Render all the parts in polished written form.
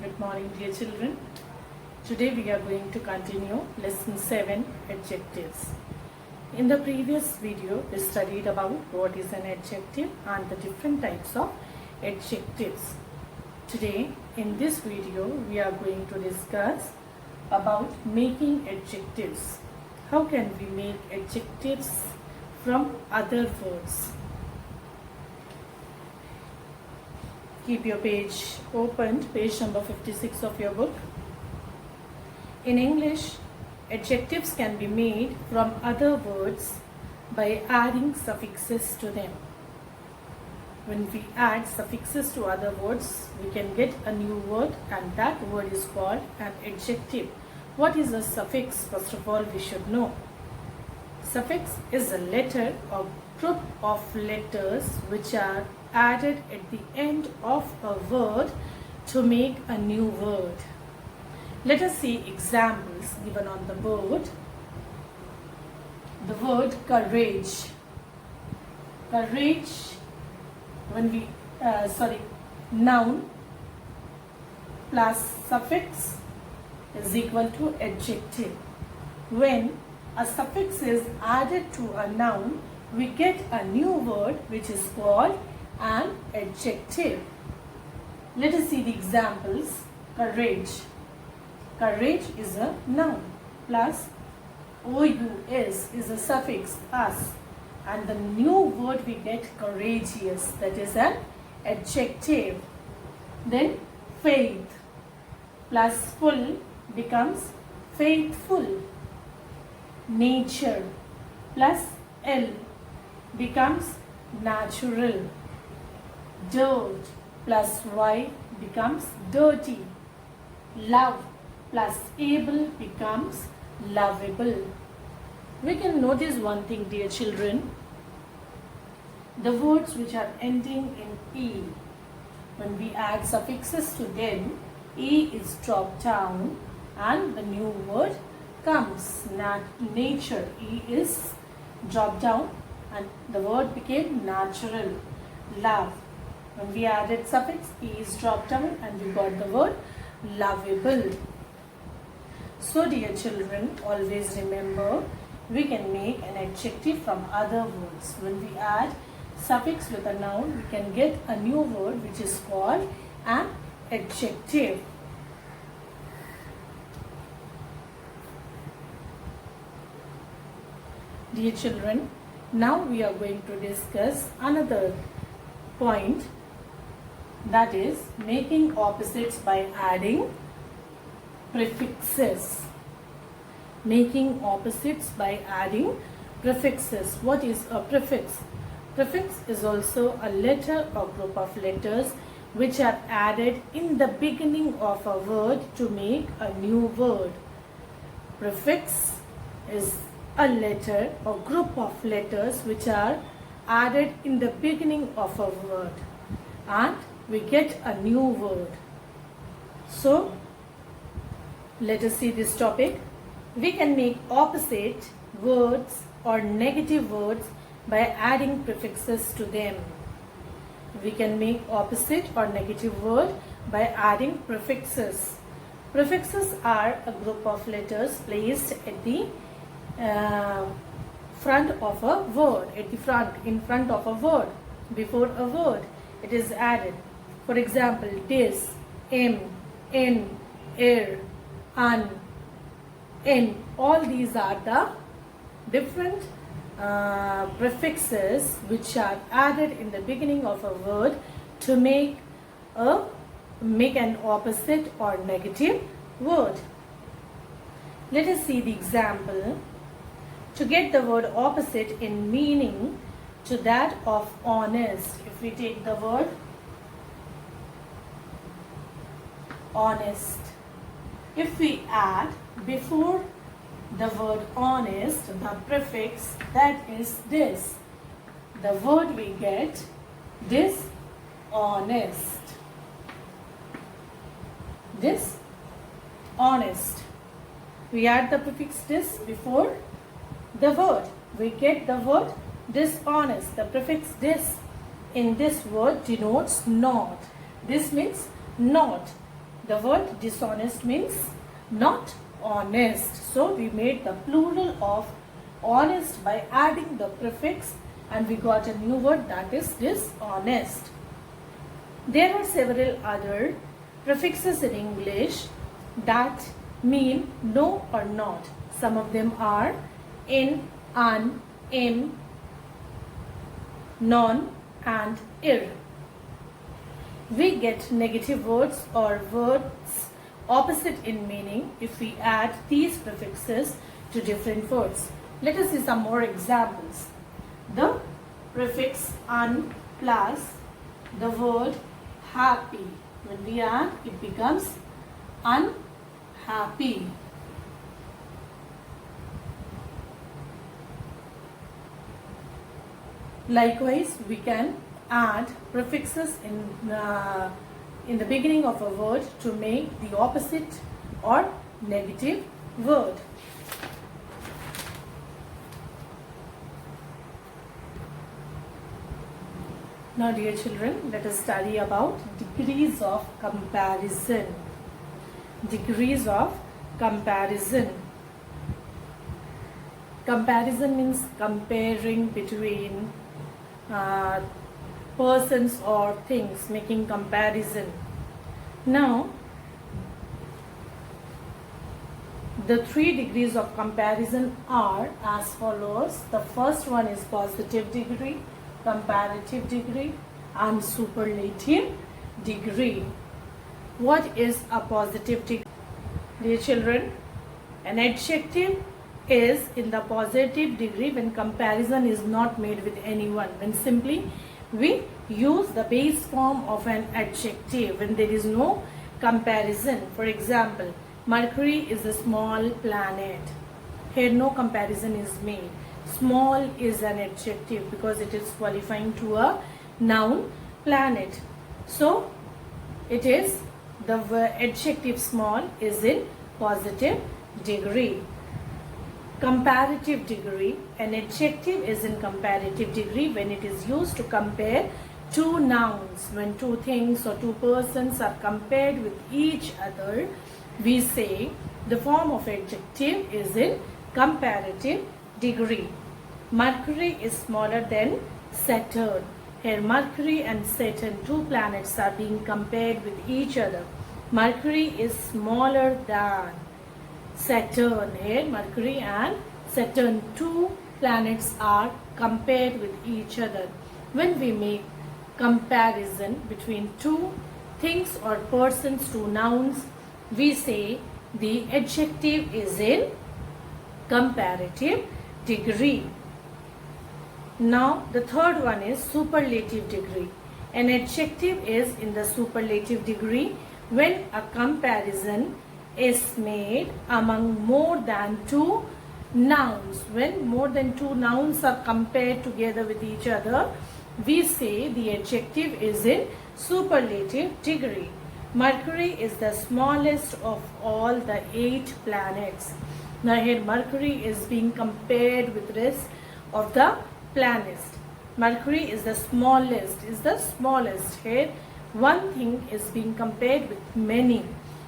Good morning, dear children. Today we are going to continue lesson 7, adjectives. In the previous video, we studied about what is an adjective and the different types of adjectives. Today, in this video, we are going to discuss about making adjectives. How can we make adjectives from other words? Keep your page opened, page number 56 of your book. In English, adjectives can be made from other words by adding suffixes to them. When we add suffixes to other words, we can get a new word, and that word is called an adjective. What is a suffix? First of all, we should know. Suffix is a letter or group of letters which are added at the end of a word to make a new word. Let us see examples given on the board. The word courage. Courage, noun plus suffix is equal to adjective. When a suffix is added to a noun, we get a new word which is called an adjective. Let us see the examples. Courage. Courage is a noun plus OUS is a suffix us, and the new word we get courageous, that is an adjective. Then faith plus full becomes faithful. Nature plus L becomes natural. Dirt plus Y becomes dirty. Love plus able becomes lovable. We can notice one thing, dear children. The words which are ending in E, when we add suffixes to them, E is dropped down and the new word comes. Nature, E is dropped down and the word became natural. Love, when we added suffix, E is dropped down and we got the word lovable. So dear children, always remember, we can make an adjective from other words. When we add suffix with a noun, we can get a new word which is called an adjective. Dear children, now we are going to discuss another point, that is making opposites by adding prefixes. Making opposites by adding prefixes. What is a prefix? Prefix is also a letter or group of letters which are added in the beginning of a word to make a new word. Prefix is a letter or group of letters which are added in the beginning of a word and we get a new word. So let us see this topic. We can make opposite words or negative words by adding prefixes to them. We can make opposite or negative word by adding prefixes. Prefixes are a group of letters placed at the front of a word, in front of a word, before a word it is added. For example, dis, in, an, in. All these are the different prefixes which are added in the beginning of a word to make an opposite or negative word. Let us see the example. To get the word opposite in meaning to that of honest, if we take the word honest, if we add before the word honest the prefix, that is this, the word we get dishonest. Dishonest. We add the prefix dis before the word, we get the word dishonest. The prefix dis in this word denotes not. This means not. The word dishonest means not honest. So we made the plural of honest by adding the prefix, and we got a new word, that is dishonest. There are several other prefixes in English that mean no or not. Some of them are in, un, im, non and ir. We get negative words or words opposite in meaning if we add these prefixes to different words. Let us see some more examples. The prefix un plus the word happy. When we add, it becomes unhappy. Likewise, we can add prefixes in the beginning of a word to make the opposite or negative word. Now, dear children, let us study about degrees of comparison. Degrees of comparison. Comparison means comparing between persons or things, making comparison. Now, the 3 degrees of comparison are as follows. The first one is positive degree, comparative degree and superlative degree. What is a positive degree? Dear children, an adjective is in the positive degree when comparison is not made with anyone. When simply we use the base form of an adjective when there is no comparison. For example, Mercury is a small planet. Here no comparison is made. Small is an adjective because it is qualifying to a noun planet. So it is the adjective small is in positive degree. Comparative degree, an adjective is in comparative degree when it is used to compare two nouns. When two things or two persons are compared with each other, we say the form of adjective is in comparative degree. Mercury is smaller than Saturn. Here Mercury and Saturn, two planets, are being compared with each other. Mercury is smaller than Saturn. Here Mercury and Saturn, two planets, are compared with each other. When we make comparison between two things or persons, two nouns, we say the adjective is in comparative degree. Now the third one is superlative degree. An adjective is in the superlative degree when a comparison is made among more than two nouns. When more than two nouns are compared together with each other, we say the adjective is in superlative degree. Mercury is the smallest of all the 8 planets. Now here Mercury is being compared with the rest of the planets. Mercury is the smallest, Here one thing is being compared with many.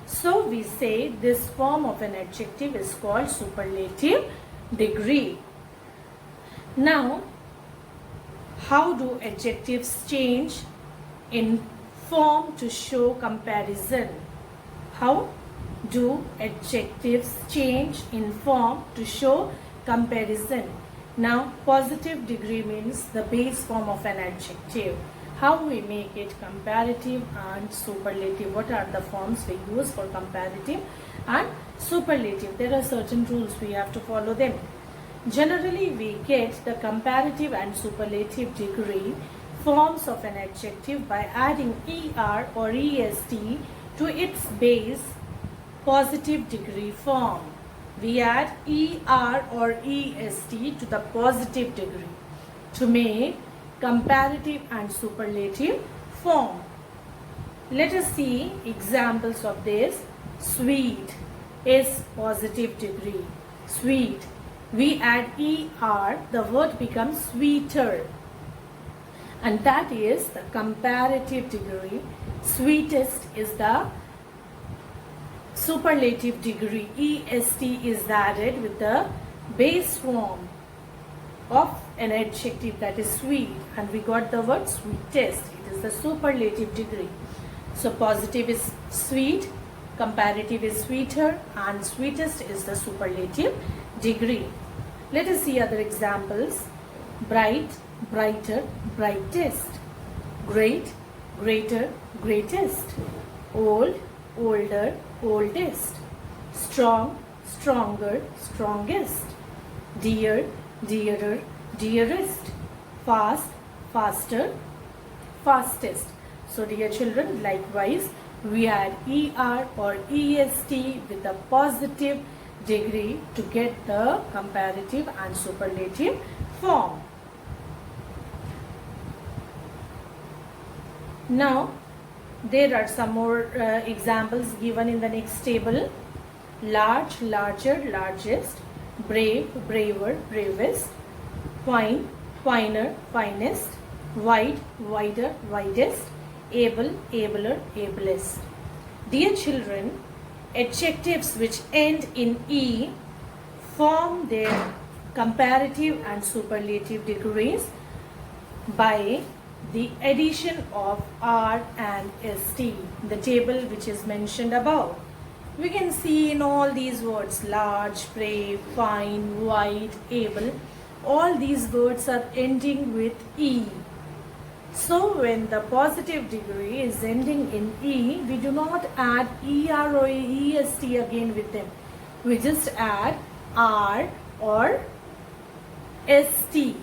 So we say this form of an adjective is called superlative degree. Now, how do adjectives change in form to show comparison? How do adjectives change in form to show comparison? Now, positive degree means the base form of an adjective. How we make it comparative and superlative? What are the forms we use for comparative and superlative? There are certain rules, we have to follow them. Generally, we get the comparative and superlative degree forms of an adjective by adding er or est to its base positive degree form. We add er or est to the positive degree to make comparative and superlative form. Let us see examples of this. Sweet is positive degree. Sweet. We add er, the word becomes sweeter. And that is the comparative degree. Sweetest is the superlative degree, est is added with the base form of an adjective, that is sweet, and we got the word sweetest. It is the superlative degree. So positive is sweet, comparative is sweeter, and sweetest is the superlative degree. Let us see other examples. Bright, brighter, brightest. Great, greater, greatest. Old, older, oldest. Strong, stronger, strongest. Dear, dearer, dearest. Fast, faster, fastest. So dear children, likewise we add er or est with the positive degree to get the comparative and superlative form. Now there are some more examples given in the next table. Large, larger, largest. Brave, braver, bravest. Fine, finer, finest. Wide, wider, widest. Able, abler, ablest. Dear children, adjectives which end in E form their comparative and superlative degrees by the addition of R and ST, the table which is mentioned above. We can see in all these words, large, brave, fine, wide, able, all these words are ending with E. So when the positive degree is ending in E, we do not add ER or EST again with them. We just add R or ST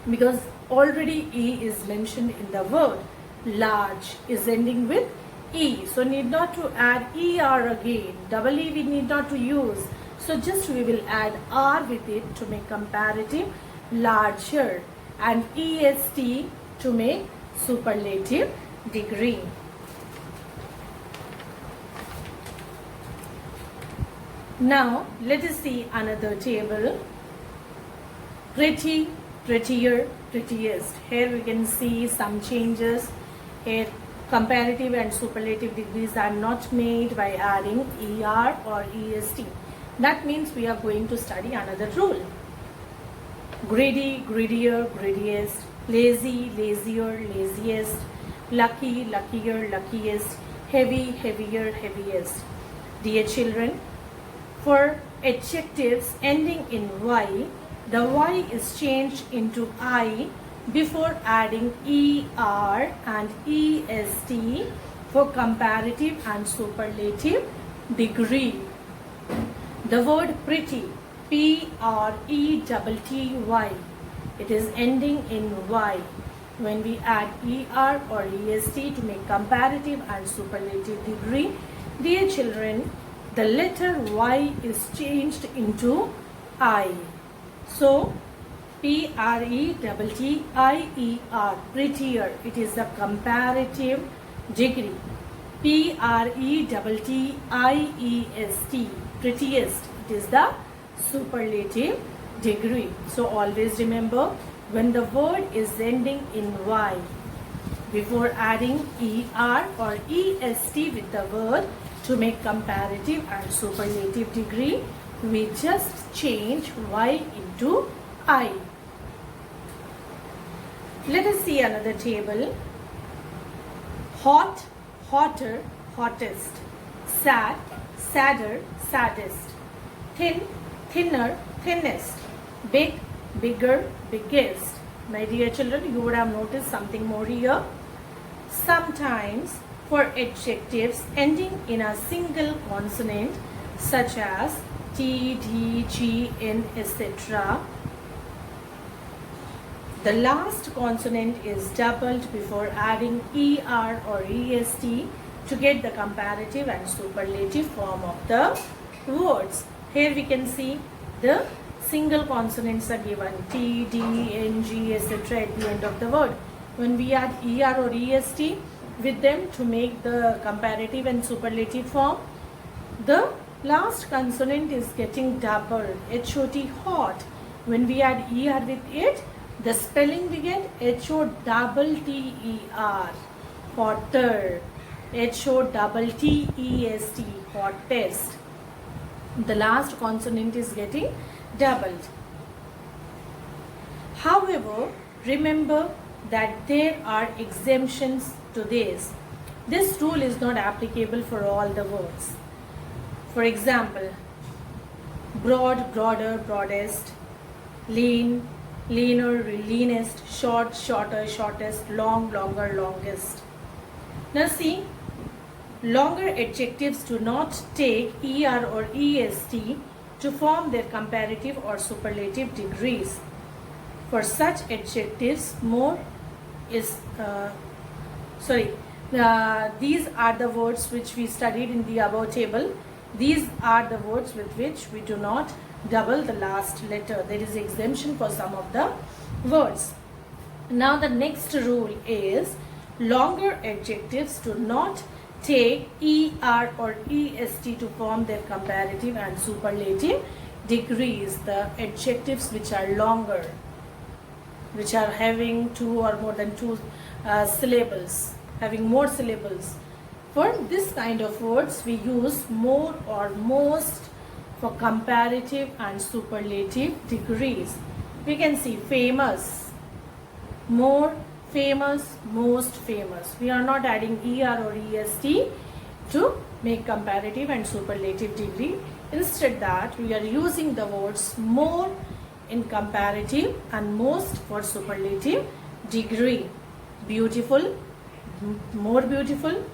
because already E is mentioned in the word. Large is ending with E. So need not to add ER again. Double E we need not to use. So just we will add R with it to make comparative, larger, and EST to make superlative degree. Now let us see another table. Pretty, prettier, prettiest. Here we can see some changes. Here comparative and superlative degrees are not made by adding ER or EST. That means we are going to study another rule. Greedy, greedier, greediest. Lazy, lazier, laziest. Lucky, luckier, luckiest. Heavy, heavier, heaviest. Dear children, for adjectives ending in Y, the Y is changed into I before adding ER and EST for comparative and superlative degree. The word pretty, Pretty, it is ending in Y. When we add ER or EST to make comparative and superlative degree, dear children, the letter Y is changed into I. So, Prettier, prettier, it is the comparative degree. Prettiest, prettiest, it is the superlative degree. So always remember, when the word is ending in Y, before adding ER or EST with the word to make comparative and superlative degree, we just change Y into I. Let us see another table. Hot, hotter, hottest. Sad, sadder, saddest. Thin, thinner, thinnest. Big, bigger, biggest. My dear children, you would have noticed something more here. Sometimes for adjectives ending in a single consonant such as T, D, G, N, etc., the last consonant is doubled before adding ER or EST to get the comparative and superlative form of the words. Here we can see the single consonants are given T, D, N, G, etc. at the end of the word. When we add ER or EST with them to make the comparative and superlative form, the last consonant is getting doubled, HOT, hot. When we add ER with it, the spelling we get HO double TER, hotter. H-O-T-T-E-S-T, hot test. The last consonant is getting doubled. However, remember that there are exemptions to this. This rule is not applicable for all the words. For example, broad, broader, broadest, lean, leaner, leanest, short, shorter, shortest, long, longer, longest. Now see, longer adjectives do not take er or est to form their comparative or superlative degrees. For such adjectives, more is these are the words which we studied in the above table. These are the words with which we do not double the last letter. There is exemption for some of the words. Now the next rule is longer adjectives do not take er or est to form their comparative and superlative degrees. The adjectives which are longer, which are having two or more than two syllables, having more syllables. For this kind of words, we use more or most for comparative and superlative degrees. We can see famous, more famous, most famous. We are not adding er or est to make comparative and superlative degree. Instead that, we are using the words more in comparative and most for superlative degree. Beautiful, more beautiful,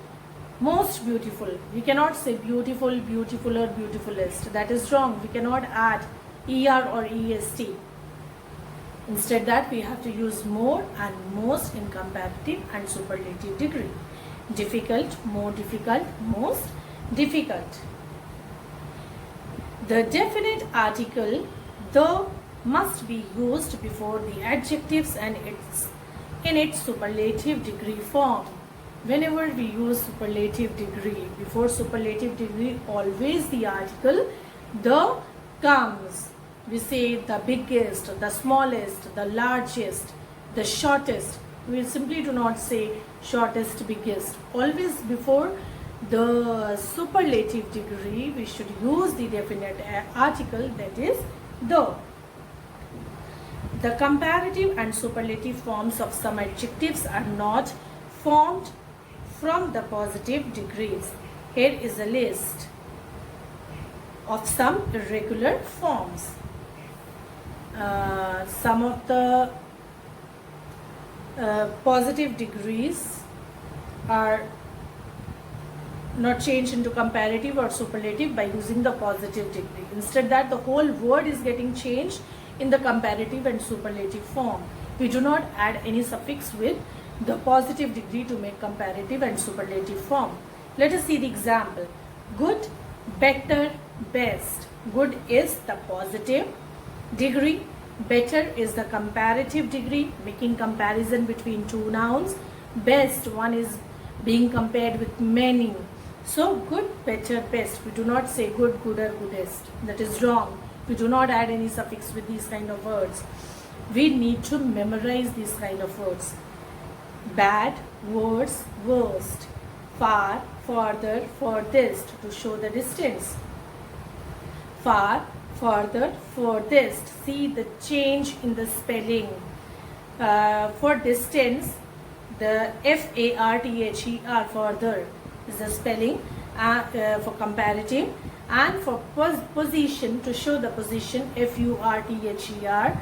most beautiful. We cannot say beautiful, beautifuler, beautifulest. That is wrong. We cannot add er or est. Instead that, we have to use more and most in comparative and superlative degree. Difficult, more difficult, most difficult. The definite article, the, must be used before the adjectives and in its superlative degree form. Whenever we use superlative degree, before superlative degree, always the article the comes. We say the biggest, the smallest, the largest, the shortest. We simply do not say shortest, biggest. Always before the superlative degree, we should use the definite article, that is the. The comparative and superlative forms of some adjectives are not formed from the positive degrees. Here is a list of some irregular forms. Some of the positive degrees are not changed into comparative or superlative by using the positive degree. Instead that, the whole word is getting changed in the comparative and superlative form. We do not add any suffix with the positive degree to make comparative and superlative form. Let us see the example. Good, better, best. Good is the positive degree. Better is the comparative degree, making comparison between two nouns. Best, one is being compared with many. So good, better, best. We do not say good, gooder, goodest. That is wrong. We do not add any suffix with these kind of words. We need to memorize these kind of words. Bad, worse, worst. Far, farther, furthest, to show the distance. Far, farther, furthest. See the change in the spelling. For distance, the F-A-R-T-H-E-R, further, is the spelling for comparative. And for position, to show the position, F-U-R-T-H-E-R,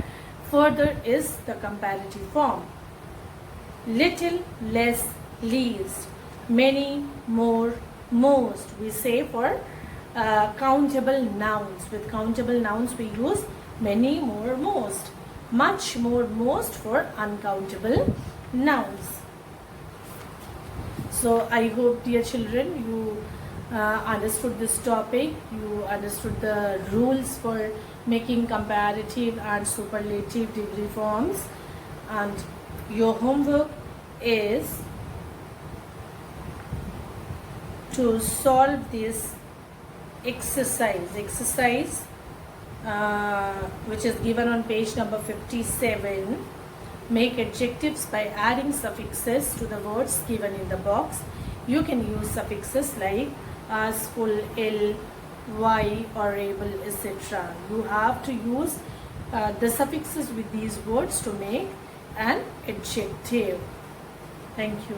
further is the comparative form. Little, less, least. Many, more, most. We say for countable nouns. With countable nouns we use many, more, most. Much, more, most for uncountable nouns. So I hope, dear children, you understood this topic. You understood the rules for making comparative and superlative degree forms. And your homework is to solve this exercise which is given on page number 57. Make adjectives by adding suffixes to the words given in the box. you can use suffixes like as, full, l, y or able, etc. You have to use the suffixes with these words to make an adjective. Thank you.